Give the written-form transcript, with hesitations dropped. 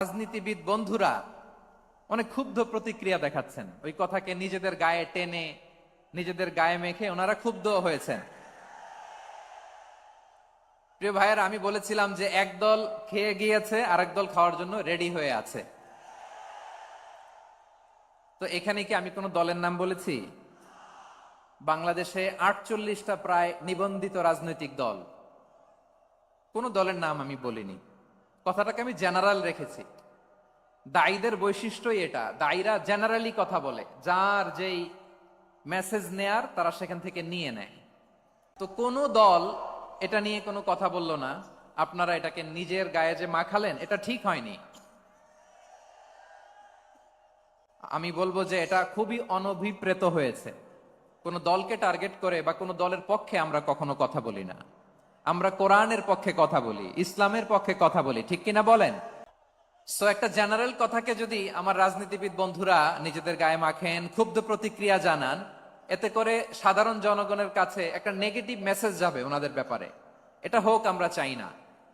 রাজনীতিবিদ বন্ধুরা অনেক ক্ষুব্ধ প্রতিক্রিয়া দেখাচ্ছেন, ওই কথাকে নিজেদের গায়ে টেনে নিজেদের গায়ে মেখে ওনারা ক্ষুব্ধ হয়েছেন। প্রিয় ভাইয়েরা, আমি বলেছিলাম যে একদল খেয়ে গিয়েছে আর একদল খাওয়ার জন্য রেডি হয়ে আছে। তো এখানে কি আমি কোনো দলের নাম বলেছি? বাংলাদেশে 48টা প্রায় নিবন্ধিত রাজনৈতিক দল, কোন দলের নাম আমি বলিনি। কথাটাকে আমি জেনারেল রেখেছি। দায়ীদের বৈশিষ্ট্যই এটা, দায়ীরা জেনারেলি কথা বলে, যার যেই মেসেজ নেয়ার তারা সেখান থেকে নিয়ে নেয়। তো কোন দল এটা নিয়ে কোনো কথা বলল না। আপনারা এটাকে নিজের গায়ে যে মাখালেন, এটা ঠিক হয়নি। আমি বলবো যে এটা খুবই অনভিপ্রেত হয়েছে। কোন দলকে টার্গেট করে বা কোন দলের পক্ষে আমরা কখনো কথা বলি না। আমরা কোরআনের পক্ষে কথা বলি, ইসলামের পক্ষে কথা বলি, ঠিক কিনা বলেন? সো একটা জেনারেল কথাকে যদি আমার রাজনীতিবিদ বন্ধুরা নিজেদের গায়ে মাখেন, ক্ষুব্ধ প্রতিক্রিয়া জানান, এতে করে সাধারণ জনগণের কাছে একটা নেগেটিভ মেসেজ যাবে ওনাদের ব্যাপারে। এটা হোক আমরা চাই না।